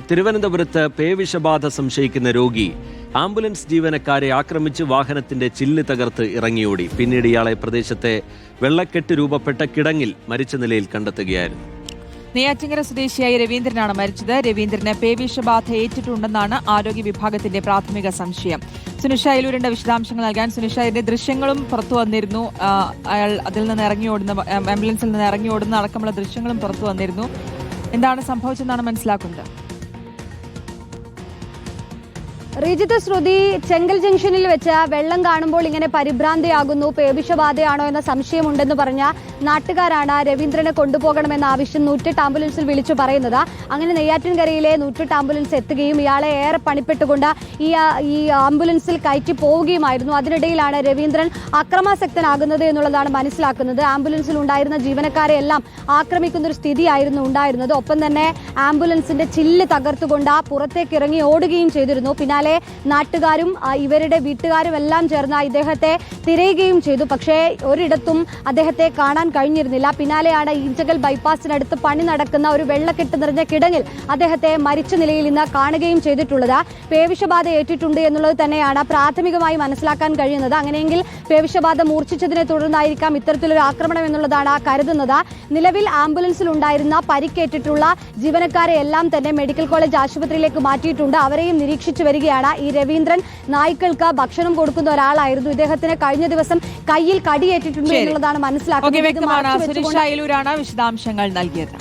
തിരുവനന്തപുരത്ത് പേവിഷബാധ സംശയിക്കുന്ന രോഗി ആംബുലൻസ് ജീവനക്കാരെ ആക്രമിച്ച് വാഹനത്തിന്റെ ചില്ല് തകർത്ത് ഇറങ്ങിയോടി. പിന്നീട് ഇയാളെ പ്രദേശത്തെ വെള്ളക്കെട്ട് രൂപപ്പെട്ട കിടങ്ങിൽ മരിച്ച നിലയിൽ കണ്ടെത്തുകയായിരുന്നു. നെയ്യാറ്റിങ്കര സ്വദേശിയായ രവീന്ദ്രനാണ് മരിച്ചത്. രവീന്ദ്രന് പേവിഷബാധ ഏറ്റിട്ടുണ്ടെന്നാണ് ആരോഗ്യ വിഭാഗത്തിന്റെ പ്രാഥമിക സംശയം. സുനിഷ അയലൂരിന്റെ വിശദാംശങ്ങൾ നൽകാൻ. സുനിഷ, ഇതിന്റെ ദൃശ്യങ്ങളും പുറത്തു വന്നിരുന്നു. അയാൾ അതിൽ നിന്ന് ആംബുലൻസിൽ നിന്ന് ഇറങ്ങി ഓടുന്ന അടക്കമുള്ള ദൃശ്യങ്ങളും പുറത്തു വന്നിരുന്നു. എന്താണ് സംഭവിച്ചതെന്നാണ് മനസ്സിലാക്കുന്നത്? റീജിത്ത്, ശ്രുതി, ചെങ്കൽ ജംഗ്ഷനിൽ വെച്ച് വെള്ളം കാണുമ്പോൾ ഇങ്ങനെ പരിഭ്രാന്തിയാകുന്നു, പേവിഷബാധയാണോ എന്ന സംശയമുണ്ടെന്ന് പറഞ്ഞ നാട്ടുകാരാണ് രവീന്ദ്രനെ കൊണ്ടുപോകണമെന്ന ആവശ്യം 108 ആംബുലൻസിൽ വിളിച്ചു പറയുന്നത്. അങ്ങനെ നെയ്യാറ്റിൻകരയിലെ 108 ആംബുലൻസ് എത്തുകയും ഇയാളെ ഏറെ പണിപ്പെട്ടുകൊണ്ട് ഈ ആംബുലൻസിൽ കയറ്റി പോവുകയുമായിരുന്നു. അതിനിടയിലാണ് രവീന്ദ്രൻ അക്രമാസക്തനാകുന്നത് എന്നുള്ളതാണ് മനസ്സിലാക്കുന്നത്. ആംബുലൻസിൽ ഉണ്ടായിരുന്ന ജീവനക്കാരെ എല്ലാം ആക്രമിക്കുന്ന ഒരു സ്ഥിതിയായിരുന്നു ഉണ്ടായിരുന്നത്. ഒപ്പം തന്നെ ആംബുലൻസിന്റെ ചില്ല് തകർത്തുകൊണ്ട് പുറത്തേക്ക് ഇറങ്ങി ഓടുകയും ചെയ്തിരുന്നു. പിന്നാലെ നാട്ടുകാരും ഇവരുടെ വീട്ടുകാരും എല്ലാം ചേർന്ന് ഇദ്ദേഹത്തെ തിരയുകയും ചെയ്തു. പക്ഷേ ഒരിടത്തും അദ്ദേഹത്തെ കാണാൻ കഴിഞ്ഞിരുന്നില്ല. പിന്നാലെയാണ് ഈഞ്ചകൽ ബൈപ്പാസിനടുത്ത് പണി നടക്കുന്ന ഒരു വെള്ളക്കെട്ട് നിറഞ്ഞ കിടങ്ങിൽ അദ്ദേഹത്തെ മരിച്ച നിലയിൽ ഇന്ന് കാണുകയും ചെയ്തിട്ടുള്ളത്. പേവിഷബാധ ഏറ്റിട്ടുണ്ട് എന്നുള്ളത് തന്നെയാണ് പ്രാഥമികമായി മനസ്സിലാക്കാൻ കഴിയുന്നത്. അങ്ങനെയെങ്കിൽ പേവിഷബാധ മൂർച്ഛിച്ചതിനെ തുടർന്നായിരിക്കാം ഇത്തരത്തിലൊരു ആക്രമണം എന്നുള്ളതാണ് കരുതുന്നത്. നിലവിൽ ആംബുലൻസിൽ ഉണ്ടായിരുന്ന പരിക്കേറ്റിട്ടുള്ള ജീവനക്കാരെ എല്ലാം തന്നെ മെഡിക്കൽ കോളേജ് ആശുപത്രിയിലേക്ക് മാറ്റിയിട്ടുണ്ട്. അവരെയും നിരീക്ഷിച്ചു വരികയാണ്. ഈ രവീന്ദ്രൻ നായ്ക്കൾക്ക് ഭക്ഷണം കൊടുക്കുന്ന ഒരാളായിരുന്നു. ഇദ്ദേഹത്തിന് കഴിഞ്ഞ ദിവസം കയ്യിൽ കടിയേറ്റിട്ടുണ്ട് എന്നുള്ളതാണ് മനസ്സിലാക്കുന്നത്. സുനിഷ അയലൂരാണ് വിശദാംശങ്ങൾ നൽകിയത്.